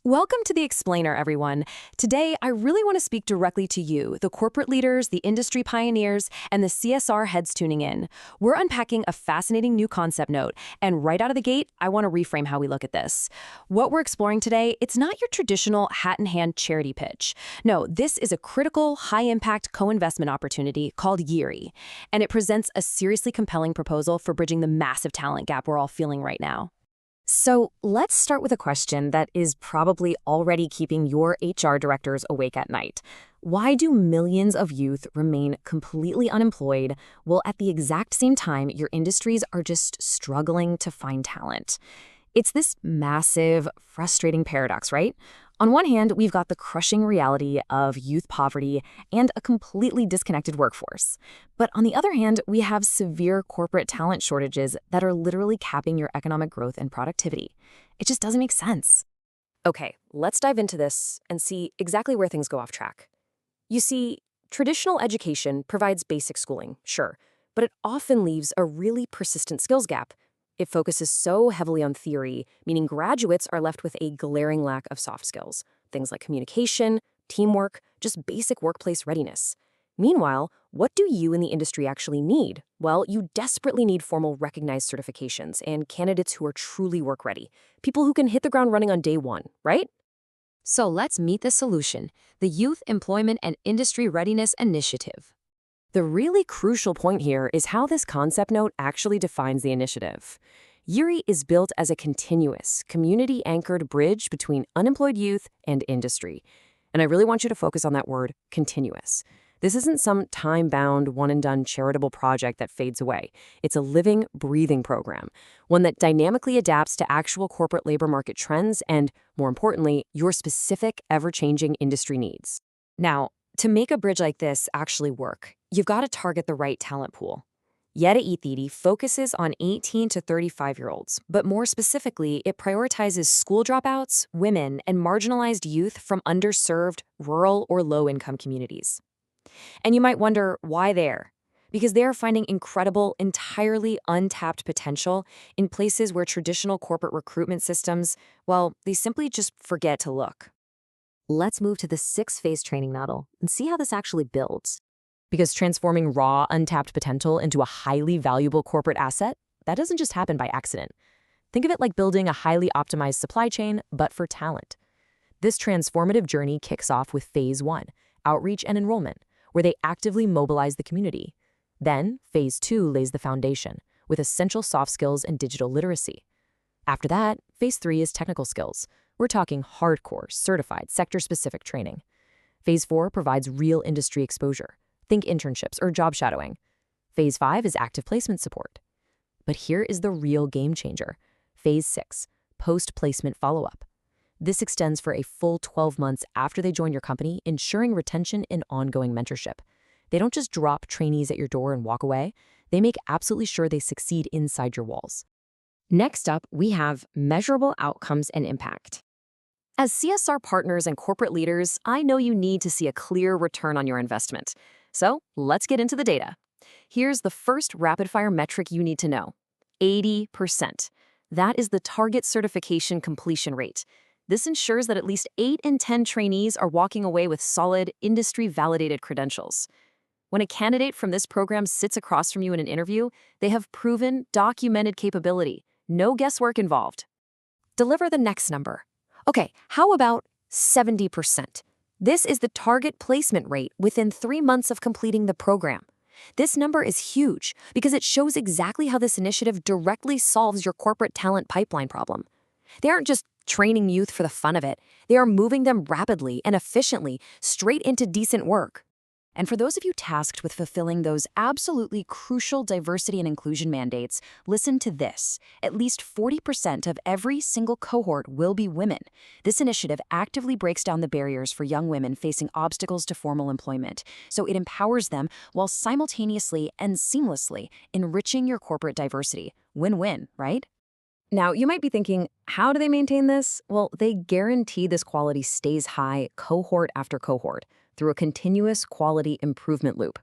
Welcome to The Explainer, everyone. Today, I really want to speak directly to you, the corporate leaders, the industry pioneers, and the CSR heads tuning in. We're unpacking a fascinating new concept note, and right out of the gate, I want to reframe how we look at this. What we're exploring today, it's not your traditional hat-in-hand charity pitch. No, this is a critical, high-impact co-investment opportunity called YEIRI, and it presents a seriously compelling proposal for bridging the massive talent gap we're all feeling right now. So let's start with a question that is probably already keeping your HR directors awake at night. Why do millions of youth remain completely unemployed while at the exact same time your industries are just struggling to find talent? It's this massive, frustrating paradox, right? On one hand, we've got the crushing reality of youth poverty and a completely disconnected workforce. But on the other hand, we have severe corporate talent shortages that are literally capping your economic growth and productivity. It just doesn't make sense. Okay, let's dive into this and see exactly where things go off track. You see, traditional education provides basic schooling, sure, but it often leaves a really persistent skills gap. It focuses so heavily on theory, meaning graduates are left with a glaring lack of soft skills, things like communication, teamwork, just basic workplace readiness. Meanwhile, what do you in the industry actually need? Well, you desperately need formal recognized certifications and candidates who are truly work-ready, people who can hit the ground running on day one, right? So let's meet the solution, the Youth Employment and Industry Readiness Initiative. The really crucial point here is how this concept note actually defines the initiative. YEIRI is built as a continuous, community-anchored bridge between unemployed youth and industry. And I really want you to focus on that word, continuous. This isn't some time-bound, one-and-done charitable project that fades away. It's a living, breathing program, one that dynamically adapts to actual corporate labor market trends and, more importantly, your specific, ever-changing industry needs. Now, to make a bridge like this actually work, you've got to target the right talent pool. YEIRI focuses on 18 to 35-year-olds, but more specifically, it prioritizes school dropouts, women, and marginalized youth from underserved, rural, or low-income communities. And you might wonder, why there? Because they are finding incredible, entirely untapped potential in places where traditional corporate recruitment systems, well, they simply just forget to look. Let's move to the 6-phase training model and see how this actually builds. Because transforming raw, untapped potential into a highly valuable corporate asset, that doesn't just happen by accident. Think of it like building a highly optimized supply chain, but for talent. This transformative journey kicks off with Phase 1, outreach and enrollment, where they actively mobilize the community. Then, Phase 2 lays the foundation, with essential soft skills and digital literacy. After that, Phase 3 is technical skills. We're talking hardcore, certified, sector-specific training. Phase 4 provides real industry exposure. Think internships or job shadowing. Phase 5 is active placement support. But here is the real game changer. Phase 6, post-placement follow-up. This extends for a full 12 months after they join your company, ensuring retention and ongoing mentorship. They don't just drop trainees at your door and walk away. They make absolutely sure they succeed inside your walls. Next up, we have measurable outcomes and impact. As CSR partners and corporate leaders, I know you need to see a clear return on your investment. So let's get into the data. Here's the first rapid-fire metric you need to know. 80%. That is the target certification completion rate. This ensures that at least 8 in 10 trainees are walking away with solid, industry-validated credentials. When a candidate from this program sits across from you in an interview, they have proven, documented capability. No guesswork involved. Deliver the next number. Okay, how about 70%? This is the target placement rate within 3 months of completing the program. This number is huge because it shows exactly how this initiative directly solves your corporate talent pipeline problem. They aren't just training youth for the fun of it. They are moving them rapidly and efficiently straight into decent work. And for those of you tasked with fulfilling those absolutely crucial diversity and inclusion mandates, listen to this. At least 40% of every single cohort will be women. This initiative actively breaks down the barriers for young women facing obstacles to formal employment, so it empowers them while simultaneously and seamlessly enriching your corporate diversity. Win-win, right? Now, you might be thinking, how do they maintain this? Well, they guarantee this quality stays high cohort after cohort through a continuous quality improvement loop.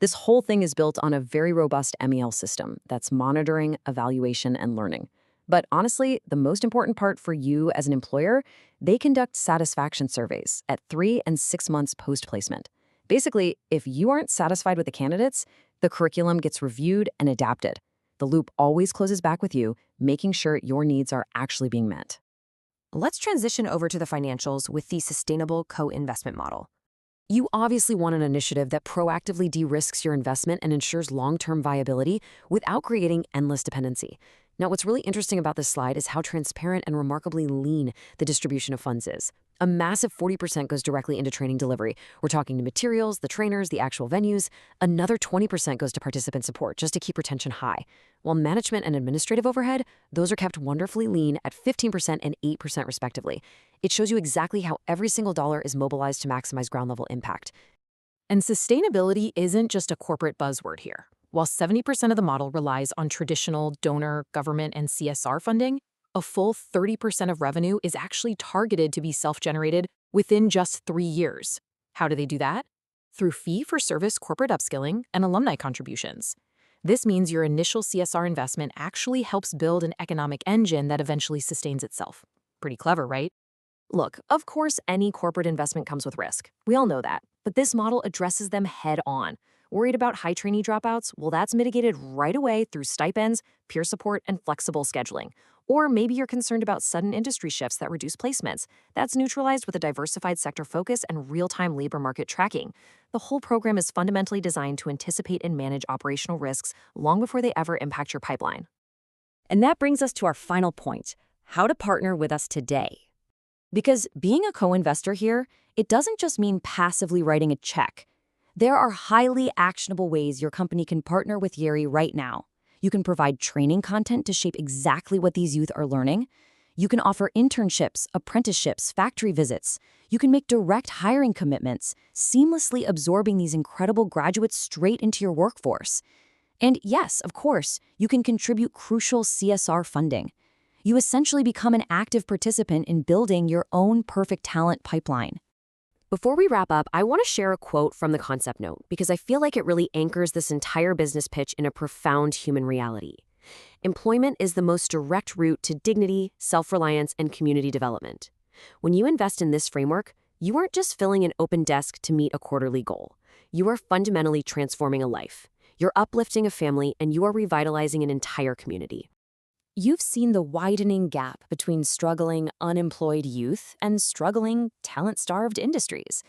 This whole thing is built on a very robust MEL system that's monitoring, evaluation, and learning. But honestly, the most important part for you as an employer, they conduct satisfaction surveys at 3 and 6 months post-placement. Basically, if you aren't satisfied with the candidates, the curriculum gets reviewed and adapted. The loop always closes back with you, making sure your needs are actually being met. Let's transition over to the financials with the sustainable co-investment model. You obviously want an initiative that proactively de-risks your investment and ensures long-term viability without creating endless dependency. Now, what's really interesting about this slide is how transparent and remarkably lean the distribution of funds is. A massive 40% goes directly into training delivery. We're talking to materials, the trainers, the actual venues. Another 20% goes to participant support, just to keep retention high. While management and administrative overhead, those are kept wonderfully lean at 15% and 8% respectively. It shows you exactly how every single dollar is mobilized to maximize ground-level impact. And sustainability isn't just a corporate buzzword here. While 70% of the model relies on traditional donor, government, and CSR funding, a full 30% of revenue is actually targeted to be self-generated within just 3 years. How do they do that? Through fee-for-service corporate upskilling and alumni contributions. This means your initial CSR investment actually helps build an economic engine that eventually sustains itself. Pretty clever, right? Look, of course, any corporate investment comes with risk. We all know that. But this model addresses them head on. Worried about high trainee dropouts? Well, that's mitigated right away through stipends, peer support, and flexible scheduling. Or maybe you're concerned about sudden industry shifts that reduce placements. That's neutralized with a diversified sector focus and real-time labor market tracking. The whole program is fundamentally designed to anticipate and manage operational risks long before they ever impact your pipeline. And that brings us to our final point, how to partner with us today. Because being a co-investor here, it doesn't just mean passively writing a check. There are highly actionable ways your company can partner with YEIRI right now. You can provide training content to shape exactly what these youth are learning. You can offer internships, apprenticeships, factory visits. You can make direct hiring commitments, seamlessly absorbing these incredible graduates straight into your workforce. And yes, of course, you can contribute crucial CSR funding. You essentially become an active participant in building your own perfect talent pipeline. Before we wrap up, I want to share a quote from the concept note because I feel like it really anchors this entire business pitch in a profound human reality. Employment is the most direct route to dignity, self-reliance, and community development. When you invest in this framework, you aren't just filling an open desk to meet a quarterly goal. You are fundamentally transforming a life. You're uplifting a family, and you are revitalizing an entire community. You've seen the widening gap between struggling, unemployed youth and struggling, talent-starved industries.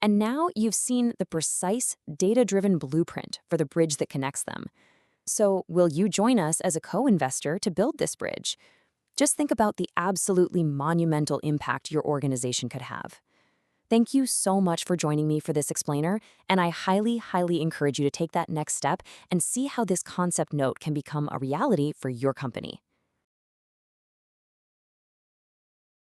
And now you've seen the precise, data-driven blueprint for the bridge that connects them. So will you join us as a co-investor to build this bridge? Just think about the absolutely monumental impact your organization could have. Thank you so much for joining me for this explainer, and I highly, highly encourage you to take that next step and see how this concept note can become a reality for your company.